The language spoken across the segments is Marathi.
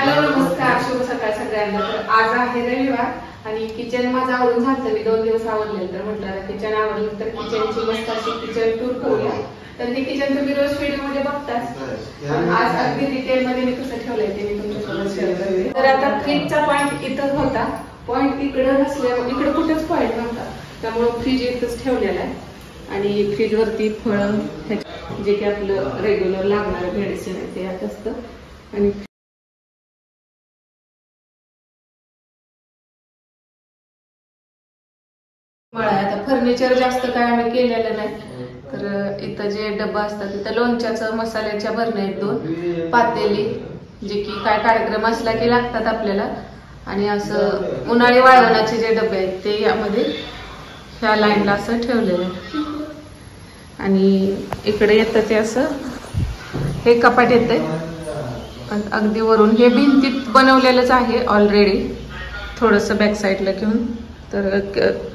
हॅलो नमस्कार, शुभ सकाळ सगळ्यांना। तर आज आहे रविवार आणि किचन माझं आवरून झालं। मी 2 दिवस आवरले, तर म्हटलं किचन आवरलं तर किचनची मस्त अशी किचन टूर करूया। तर हे किचन तुम्ही रोज व्हिडिओ मध्ये बघताच, पण आज अगदी डिटेल मध्ये मी कसं ठेवलंय ते मी तुमच्यासोबत शेअर करते। तर आता फ्रीजचा पॉइंट इथंच होता, पॉइंट इकडे नसल्यामुळे इकडे कुठेच पॉइंट नव्हता, त्यामुळे फ्रीज इथंच ठेवलेला आहे। आणि फ्रीज वरती फळं जे की आपलं रेग्युलर लागणारं मेडिसिन आहे ते यात असतं। आणि आता फर्निचर जास्त काय आम्ही केलेलं नाही, तर इथं जे डब्बा असतात तिथं लोणच्याचं मसाल्याच्या भरण्या आहेत 2 पातेली, जे की काय कार्यक्रम असला की लागतात आपल्याला। आणि असं उन्हाळी वाळवणाचे जे डबे आहेत ते यामध्ये ह्या लाईनला असं ठेवलेलं आहे। आणि इकडे येतं ते असं हे कपाट येते अगदी वरून, हे भिंतीत बनवलेलंच आहे ऑलरेडी, थोडंसं बॅक साईडला घेऊन। तर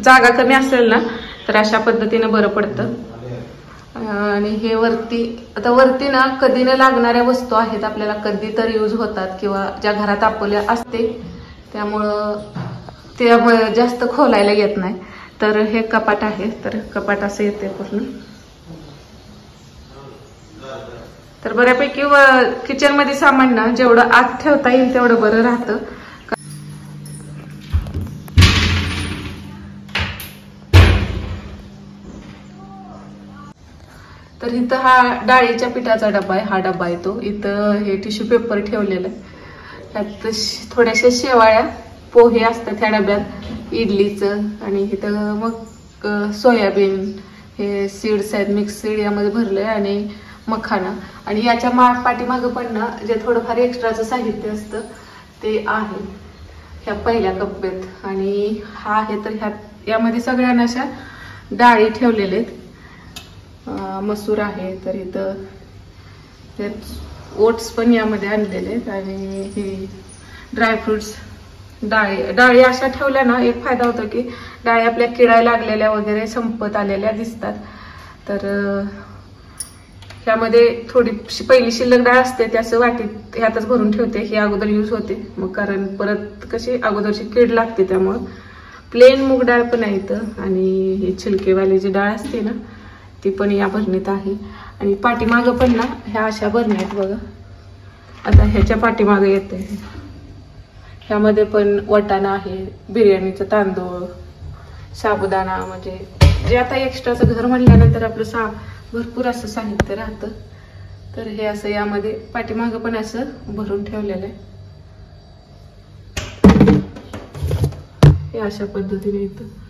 जागा कमी असेल ना तर अशा पद्धतीने बरं पडतं। आणि हे वरती, आता वरती ना कधी न लागणाऱ्या वस्तू आहेत, आपल्याला कधी तर यूज होतात किंवा ज्या घरात आपल्या असते, त्यामुळं ते जास्त खोलायला येत नाही। तर हे कपाट आहे, तर कपाट असं येते पूर्ण। तर बऱ्यापैकी किचन मध्ये सामान ना जेवढं आत ठेवता येईल तेवढं बरं राहतं। तर इथं हा डाळीच्या पिठाचा डबा आहे, हा डबा आहे तो। इथं हे टिश्यू पेपर ठेवलेलं आहे, त्यात थोड्याशा शेवाळ्या पोहे असतात ह्या डब्यात इडलीचं। आणि इथं मग सोयाबीन हे सीड्स आहेत, मिक्स सीड यामध्ये भरलंय, आणि मखाना। आणि याच्या पाठीमागं पण ना जे थोडंफार एक्स्ट्राचं साहित्य असतं ते आहे ह्या पहिल्या कप्प्यात। आणि हा आहे तर यामध्ये सगळ्यांना अशा डाळी ठेवलेल्या आहेत। मसूर आहे, तर इथं ओट्स पण यामध्ये आणलेले आहेत। आणि हे ड्रायफ्रुट्स, डाळी अशा ठेवल्या ना एक फायदा होतो की डाळी आपल्या किडायला लागलेल्या वगैरे संपत आलेल्या दिसतात। तर ह्यामध्ये थोडी पहिली शिल्लक डाळ असते ते असं वाटीत ह्यातच भरून ठेवते, ही अगोदर यूज होते मग, कारण परत कशी अगोदरची कीड लागते, त्यामुळं प्लेन मूग डाळ पण आहे इथं। आणि ही छिलकेवाली जी डाळ असते ना ती पण या भरणीत आहे। आणि पाठीमागं पण ना ह्या अशा भरण्या आहेत बघा। आता ह्याच्या पाठीमागं येते, ह्यामध्ये पण वाटाणा आहे, बिर्याणीचं तांदूळ, साबुदाणा, म्हणजे जे आता एक्स्ट्राचं घर म्हटल्यानंतर आपलं भरपूर असं साहित्य राहतं। तर हे असं यामध्ये पाठीमागं पण असं भरून ठेवलेलं आहे, हे अशा पद्धतीने इथं।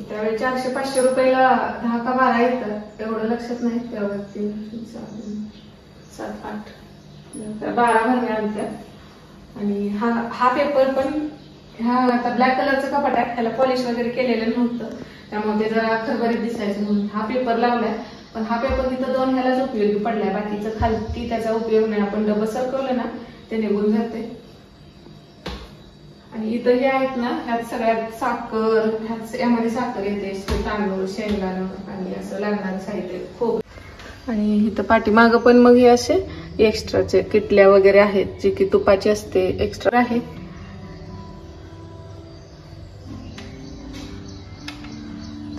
त्यावेळी 400-500 रुपयाला 10 का 12 येतात, एवढं लक्षात नाही। तेवढं 3, 7, 8, 12 भरण्या आणत्या। आणि हा पेपर पण ह्या आता ब्लॅक कलरचं कपाट आहे, ह्याला पॉलिश वगैरे केलेलं नव्हतं, त्यामुळे ते जरा खरबरीत दिसायचं म्हणून हा पेपर लावलाय। पण हा पेपर तिथं 2 ह्यालाच उपयोगी पडलाय, बाकीचं खालती त्याचा उपयोग नाही। आपण डबं सरकवलं ना ते निघून जाते। आणि इथं हे आहेत ना, ह्यात सगळ्यात साखर, यामध्ये साखर येते, तांदूळ, शेंगदाणं आणि असं लागणारं साहित्य खूप। आणि इथं पाठीमागं पण मग हे असे एक्स्ट्राचे किटल्या वगैरे आहेत, जे की तुपाची असते, एक्स्ट्रा आहे।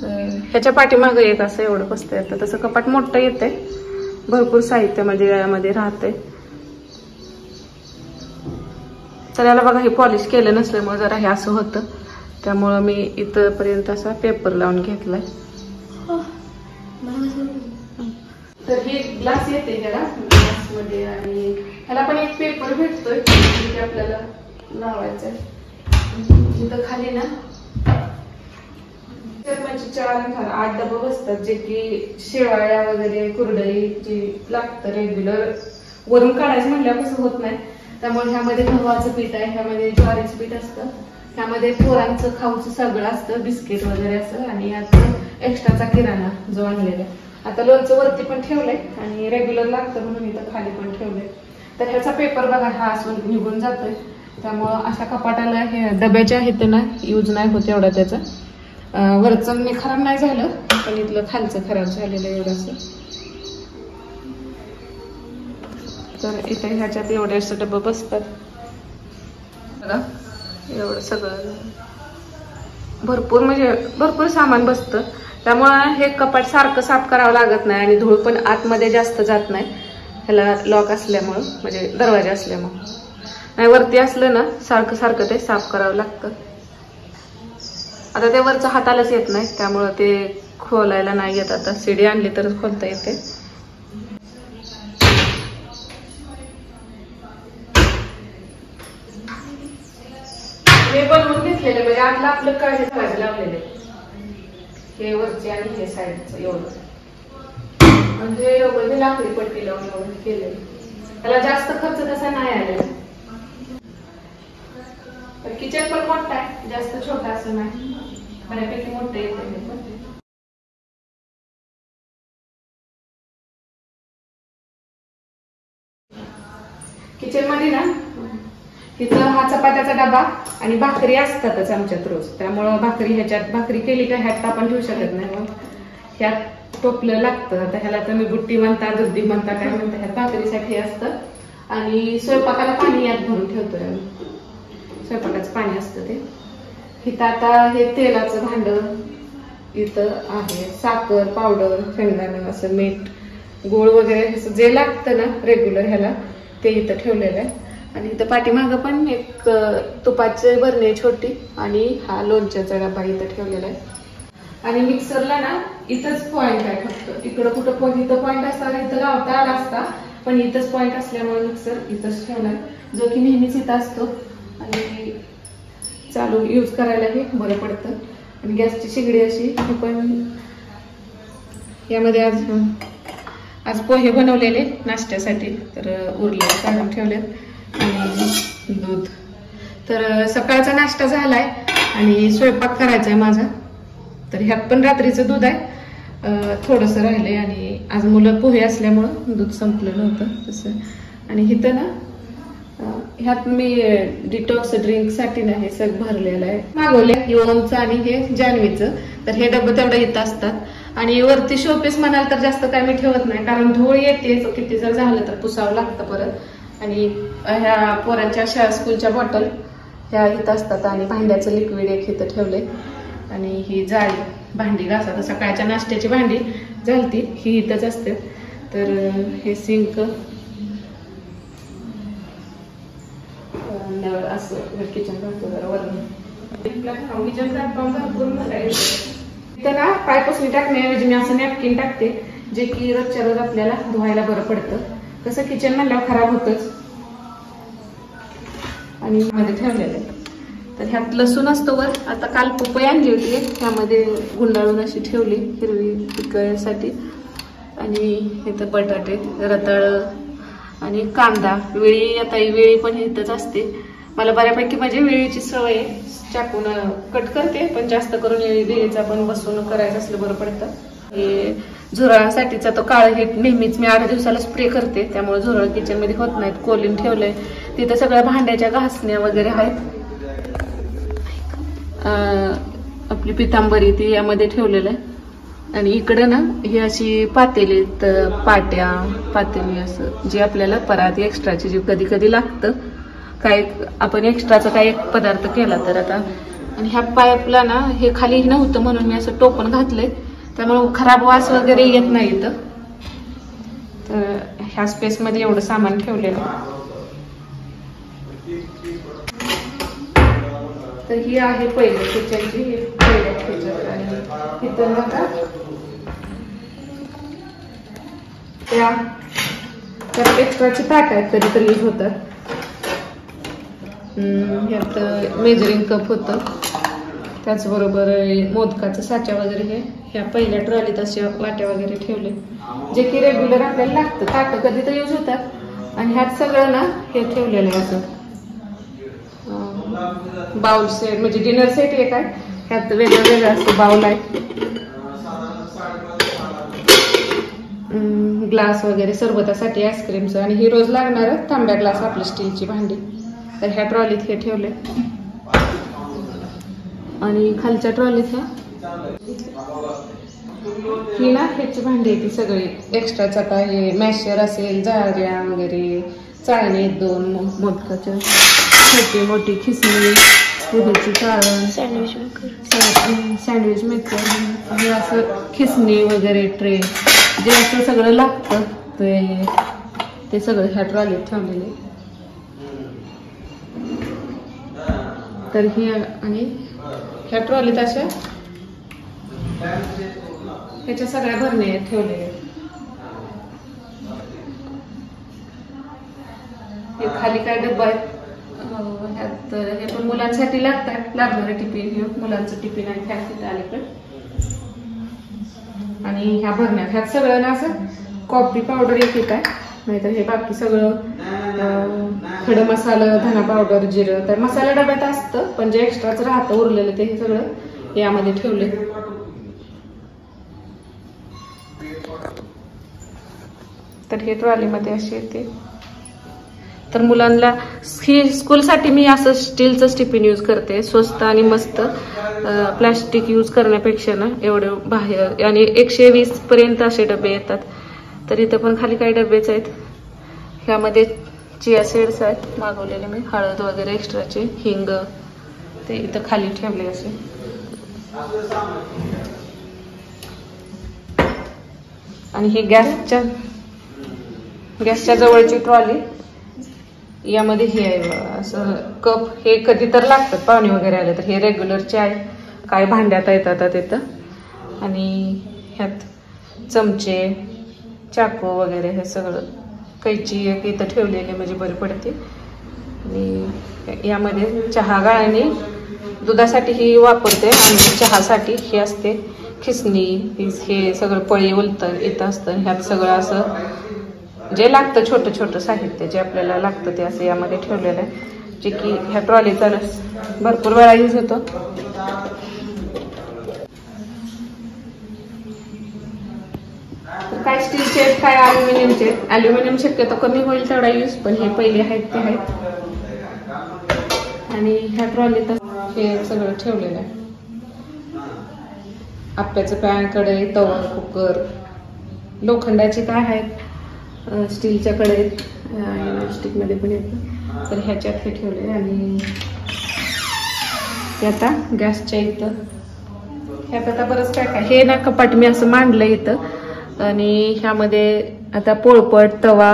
तर ह्याच्या पाठीमागं एक असं एवढं बसतं येतं, तसं कपाट मोठं येतंय, भरपूर साहित्य म्हणजे यामध्ये राहतंय। तर याला बघा हे पॉलिश केलं नसल्यामुळे जरा हे असं होतं, त्यामुळं मी इथपर्यंत असा पेपर लावून घेतलाय। तर हे ग्लास येते ह्याला ग्लासमध्ये, आणि ह्याला पण एक पेपर भेटतोय ते आपल्याला लावायचं आहे। इथं खाली ना 4-8 डबं बसतात, जे की शेवाळ्या वगैरे, कुरडई जी लागतं रेग्युलर, वरून काढायचं म्हटल्यावर कसं होत नाही, त्यामुळे ह्यामध्ये गव्हाचं पीठ आहे, ह्यामध्ये ज्वारीचं पीठ असतं, ह्यामध्ये पोरांचं खाऊचं सगळं असतं, बिस्किट वगैरे असं। आणि यात एक्स्ट्राचा किराणा जो आणलेला आहे। आता लोणचं वरती पण ठेवलंय आणि रेग्युलर लागतं म्हणून इथं खाली पण ठेवलंय। तर ह्याचा पेपर बघा हा असून निघून जातोय, त्यामुळं अशा कपाटाला हे डब्याच्या आहेत ना यूज नाही होत एवढा त्याचा. वरचं मी खराब नाही झालं, पण इथलं खालचं खराब झालेलं एवढंच. तर इथे ह्याच्यात एवढे असं डबं बसतात बघा. एवढं सगळं भरपूर म्हणजे भरपूर सामान बसतं. त्यामुळं हे कपाट सारखं साफ करावं लागत नाही आणि धूळ पण आतमध्ये जास्त जात नाही ह्याला लॉक असल्यामुळं, म्हणजे दरवाजा असल्यामुळं. नाही वरती असलं ना सारखं सारखं ते साफ करावं लागतं. आता ते वरचं हातालाच येत नाही त्यामुळं ते खोलायला नाही येत. आता शिडी आणली तरच खोलता येते. हे बनवून घेतलेलं म्हणजे आतलं आपलं काळजी करायला लावलेले हे वरचे आणि हे साईडचं एवढं. म्हणजे लाकडी पट्टी लावून एवढं केलेलं. त्याला जास्त खर्च तसा नाही आलेला. किचन पण मोठा आहे, जास्त छोटा असं नाही, बऱ्यापैकी मोठं येते. किचन मध्ये ना तिथं हा चपात्याचा डबा आणि भाकरी असतातच आमच्यात रोज. त्यामुळं भाकरी ह्याच्यात भाकरी केली का ह्यात आपण ठेवू शकत नाही, मग ह्यात टोपलं लागतं. आता ह्याला तुम्ही बुट्टी म्हणता, दुद्धी म्हणता, काय म्हणता, ह्यात भाकरीसाठी असतं. आणि स्वयंपाकाला पाणी यात भरून ठेवतोय आम्ही, स्वयंपाकाचं पाणी असतं ते. इथं आता हे तेलाचं भांड इथं आहे, साखर, पावडर, शेंगदाणा, असं मीठ, गोळ वगैरे जे लागतं ना रेग्युलर ह्याला ते इथं ठेवलेलं आहे. आणि इथं पाठीमागं पण एक तुपाची बरणी छोटी आणि हा लोणच्याचा डबा इथं ठेवलेला आहे. आणि मिक्सरला ना इथंच पॉइंट आहे फक्त, इकडं कुठं पण इथं पॉइंट असता इथं लावता आला असता, पण इथंच पॉइंट असल्यामुळे मिक्सर इथंच ठेवलाय, जो की नेहमीच इथं असतो आणि चालू यूज करायलाही बरं पडतं. आणि गॅसची शेगडी अशी पण यामध्ये आज पोहे बनवलेले नाश्त्यासाठी, तर उरले काढून ठेवलेत आणि दूध. तर सकाळचा नाश्ता झालाय आणि स्वयंपाक करायचा आहे माझा. तर ह्यात पण रात्रीचं दूध आहे, थोडंसं राहिलंय. आणि आज मुलं पोहे असल्यामुळं दूध संपलं नव्हतं तसं. आणि इथं ना ह्यात मी डिटॉक्स ड्रिंक साठी ना हे सगळं भरलेलं आहे, मागवले ओमचं आणि हे जान्हवीचं. तर हे डबं तेवढं येत असतात. आणि वरती शोपीस म्हणाल तर जास्त काय मी ठेवत नाही, कारण धूळ येते, किती जर झालं तर पुसावं लागतं परत. आणि ह्या पोरांच्या शाळा स्कूलच्या बॉटल ह्या इथं असतात. आणि भांड्याचं लिक्विड एक इथं ठेवलंय. आणि ही जाळी भांडी घासा, सकाळच्या नाश्त्याची भांडी झालती ही इथंच असते. तर हे सिंक असं किचन इथं ना पायपुसणी टाकण्याऐवजी मी असं नॅपकिन टाकते, जे की रोजच्या रोज आपल्याला धुवायला बरं पडतं. कसं किचन म्हणल्यावर खराब होतच. आणि मध्ये ठेवलेलं आहे. तर ह्यात लसूण असतो वर. आता काल पपई आणली होती, त्यामध्ये गुंडाळून अशी ठेवली हिरवी पिकळ्यासाठी. आणि इथं बटाटे, रताळ आणि कांदा. वेळी आता ही वेळी पण इथंच असते. मला बऱ्यापैकी म्हणजे वेळीची सवय, चाकून कट करते, पण जास्त करून वेळीचा पण बसून करायचं असलं बरं पडतं. हे झुरळासाठीचा तो काळ हे नेहमीच मी 8 दिवसाला स्प्रे करते, त्यामुळे झुरळ किचन मध्ये होत नाहीत. कोलीन ठेवलंय तिथं, सगळ्या भांड्याच्या घासण्या वगैरे आहेत. आपली पितांबरी ती यामध्ये ठेवलेलं आहे. आणि इकडं ना ही अशी पातेली, पाट्या पातेली, असं जे आपल्याला परात एक्स्ट्राची जी कधी कधी लागतं, काय आपण एक्स्ट्राचा काही एक पदार्थ केला तर. आता आणि ह्या पाईपला ना हे खाली नव्हतं म्हणून मी असं टोपण घातलंय, त्यामुळे खराब वास वगैरे येत नाही इथं. तर ह्या स्पेस मध्ये एवढं सामान ठेवलेलं. तर ही आहे पहिल्या किचनची, पहिल्या किचन. आणि इथं नका त्या एक्स्ट्राची ताट आहेत, कधीतरी यूज होतात. ह्यात मेजरिंग कप होतं, त्याचबरोबर मोदकाचं साचा वगैरे. हे ह्या पहिल्या ट्रॉलीत अशा वाट्या वगैरे ठेवले, जे की रेग्युलर आपल्याला लागतं. ताटं कधीतरी यूज होतात. आणि ह्यात सगळं ना हे ठेवलेलं आहे असं बाउल सेट, म्हणजे डिनर सेट एक आहे. ह्यात वेगळं वेगळं असं बाउल आहे, ग्लास वगैरे सरबतासाठी, आईस्क्रीमचं. आणि ही रोज लागणार तांब्या ग्लास आपली स्टीलची भांडी. तर ह्या ट्रॉलीत हे ठेवले आणि खालच्या ट्रॉलीत ही ना ह्याची भांडी आहे ती सगळी एक्स्ट्राचा काय मॅशर असेल, जाळ्या वगैरे, चाळणी 2 मोदकाच्या, छोटी मोठी खिसणी, दुधाची चाळण, सँडविच मेकर, हे असं खिसणी वगैरे, ट्रे, जे असं सगळं लागतं ते सगळं ह्या ट्रॉलीत ठेवलेले. तर ही आणि ह्या ट्रॉलीत अशा ह्याच्या सगळ्या भरणे ठेवलेले. हे खाली काय डब्बा आहेत, ह्यात हे पण मुलांसाठी लागणारे टिफिन, हे मुलांचं टिफिन आहे फॅक्ट अलीकडे. आणि ह्या भरण्यात ह्यात सगळं ना असं कॉफी पावडर एक आहे, नाहीतर हे बाकी सगळं खडं मसाला, धना पावडर, जिरं, तर मसाला डब्यात असतं पण जे एक्स्ट्राच राहतं उरलेलं ते हे सगळं यामध्ये ठेवले. तर हे ट्रॉलीमध्ये अशी येते. तर मुलांना ही स्कूलसाठी मी असं स्टीलचं टिफिन यूज करते, स्वस्त आणि मस्त, प्लास्टिक यूज करण्यापेक्षा ना एवढं बाहेर. आणि 120 पर्यंत असे डबे येतात. तर इथं पण खाली काही डबेच आहेत. ह्यामध्ये चिया सीड्स आहेत मागवलेले मी, हळद वगैरे एक्स्ट्राचे, हिंग, ते इथं खाली ठेवले असे. आणि ही गॅसच्या जवळची ट्रॉली, यामध्ये हे आहे असं कप, हे कधी तर लागतात पाहुणे वगैरे आले तर, हे रेग्युलरचे आहे, काय भांड्यात येतात तिथं. आणि ह्यात चमचे, चाकू वगैरे हे सगळं, कैची एक इथं ठेवलेली म्हणजे बरी पडते. आणि यामध्ये चहा गाळणी दुधासाठी ही वापरते आणि चहासाठी हे असते खिसणी, हे सगळं पळी उलतं इथं असतं. ह्यात सगळं असं जे लागतं छोटं छोटं साहित्य जे आपल्याला लागतं ते असं यामध्ये ठेवलेलं आहे, जे की ह्या ट्रॉलीचा भरपूर वेळा यूज होतो. काय स्टीलचे आहेत, काय अल्युमिनियमचे. अल्युमिनियम शक्यतो कमी होईल तेवढा यूज, पण हे पहिले आहेत ते आहेत. आणि ह्या ट्रॉलीत हे सगळं ठेवलेलं आहे. आप्याचं पॅन, कढई, तवा, कुकर, लोखंडाचे काय आहेत, स्टीलच्या कढईत, नॉनस्टिकमध्ये पण येतं. तर ह्याच्यात हे ठेवले. आणि ते आता गॅसच्या इथं ह्यात आता बरंच काय काय, हे ना कपाट मी असं मांडलं इथं. आणि ह्यामध्ये आता पोळपट, तवा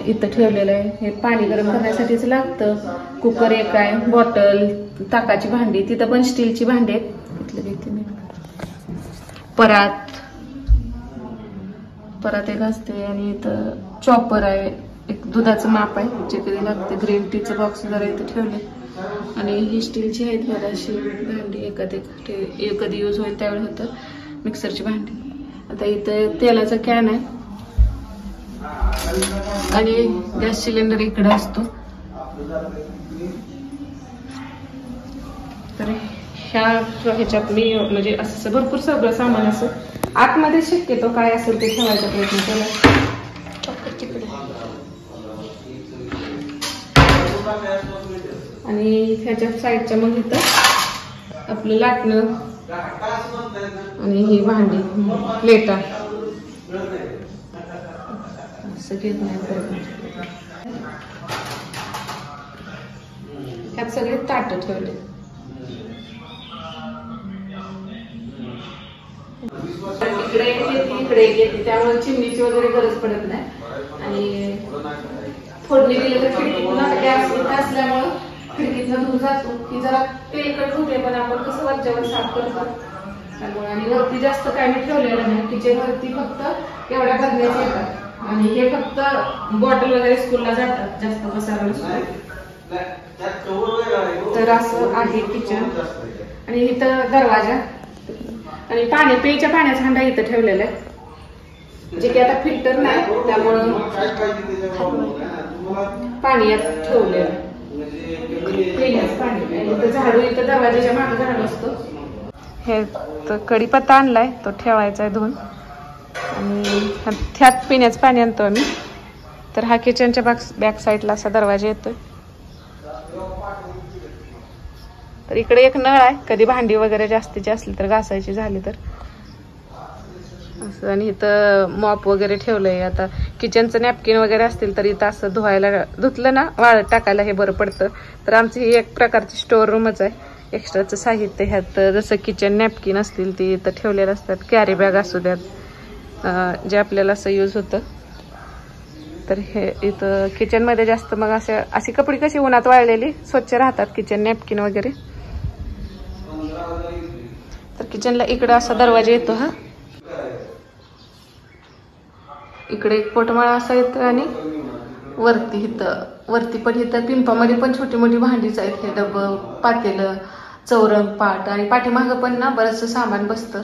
इथं ठेवलेलं आहे. हे पाणी गरम करण्यासाठीच लागतं. कुकर एक आहे, बॉटल, ताकाची भांडी, तिथं पण स्टीलची भांडी आहेत. इथलं घेते मी. परात एक असते. आणि इथं चॉपर आहे, एक दुधाचं माप आहे जे कधी लागते, ग्रीन टीचं बॉक्स जरा इथं ठेवले. आणि ही स्टीलची आहेत बराचशी भांडी, कधी यूज होईल त्यावेळी होतं. मिक्सरची भांडी. आता इथं तेलाचा कॅन आहे आणि गॅस सिलेंडर इकडे असतो. तर ह्याच्यात मी म्हणजे असं भरपूर सगळं सामान असं आतमध्ये शक्यतो काय असेल ते ठेवायचा प्रयत्न केला. आणि ह्याच्या साईडच्या मग इथं आपलं लाटणं आणि ही भांडी, प्लेटा असं घेत नाही. ह्यात सगळे ताट ठेवले. इकडे इकडे येते त्यामुळे चिमणीची वगैरे गरज पडत नाही. आणि फोडणी दिली तर खिडकीतून गॅस असल्यामुळं खिडकीतनं धुवून जातो. की जरा तेलकट होते पण आपण कसं वरच्यावर साफ करतो त्यामुळे. आणि वरती जास्त काय मी ठेवलेलं नाही. किचन वरती फक्त एवढ्या बदल्याच येतात आणि हे फक्त बॉटल वगैरे स्कूलला जातात, जास्त पसारा नसतो. तर असं आहे किचन. आणि इथं दरवाजा आणि प्यायच्या पाण्याचा हांडा इथं ठेवलेला आहे, जे की आता फिल्टर नाही त्यामुळं पाणी यात ठेवलेलं पिण्याचं पाणी. आणि इथं झाडू, इथं दरवाजाच्या मागे झाडू असतो. हे कढीपत्ता आणलाय तो ठेवायचा आहे धुवून. आणि ह्यात पिण्याचं पाणी आणतो आम्ही. तर हा किचनच्या बॅक साईडला असा दरवाजा येतोय. तर इकडे एक नळ आहे, कधी भांडी वगैरे जास्तीची असली तर घासायची झाली तर असं. आणि इथं मॉप वगैरे ठेवलंय. आता किचनचं नॅपकिन वगैरे असतील तर इथं असं धुतलं ना वाळत टाकायला हे बरं पडतं. तर आमची ही एक प्रकारची स्टोर रूमच आहे. एक्स्ट्राचं साहित्य ह्यात जसं किचन नॅपकिन असतील ती इथं ठेवलेलं असतात, कॅरी बॅग असू द्यात जे आपल्याला असं यूज होतं. तर हे इथं किचनमध्ये जास्त मग अशी कपडे कशी उन्हात वाळलेली स्वच्छ राहतात किचन नॅपकिन वगैरे. तर किचनला इकडं असा दरवाजा येतो हा, इकडे एक पोटमाळा असा येतो आणि वरती पण इथं पिंपामध्ये पण छोटी मोठी भांडीच आहेत. हे डबं, पातेलं, चौरंग, पाट आणि पाठीमागं पण ना बरंचसं सामान बसतं.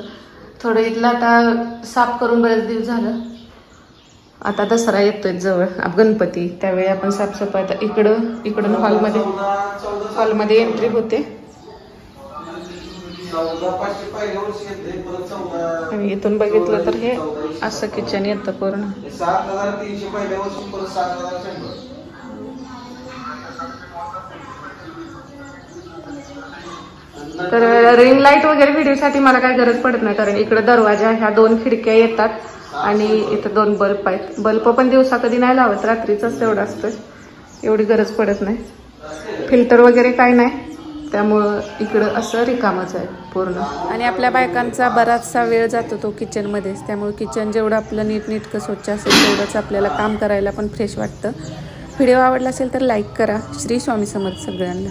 थोडं इथलं आता साफ करून बरेच दिवस झालं. आता दसरा येतोय जवळ, गणपती, त्यावेळी आपण साफसफाई. आता इकडून हॉलमध्ये एंट्री होते. आणि इथून बघितलं तर हे असं किचन येतं पूर्ण. तर रिंग लाईट वगैरे व्हिडिओसाठी मला काय गरज पडत नाही, कारण इकडे दरवाजा, ह्या 2 खिडक्या येतात आणि इथं 2 बल्ब आहेत. बल्ब पण दिवसा कधी नाही लावत, रात्रीच एवढं असतं, एवढी गरज पडत नाही. फिल्टर वगैरे काय नाही, त्यामुळं इकडं असं रिकामच आहे पूर्ण. आणि आपल्या बायकांचा बराचसा वेळ जातो तो किचनमध्येच, त्यामुळे किचन जेवढं आपलं नीटनेटकं स्वच्छ असेल तेवढंच आपल्याला काम करायला पण फ्रेश वाटतं. व्हिडिओ आवडला असेल तर लाईक करा. श्री स्वामी समर्थ सगळ्यांना.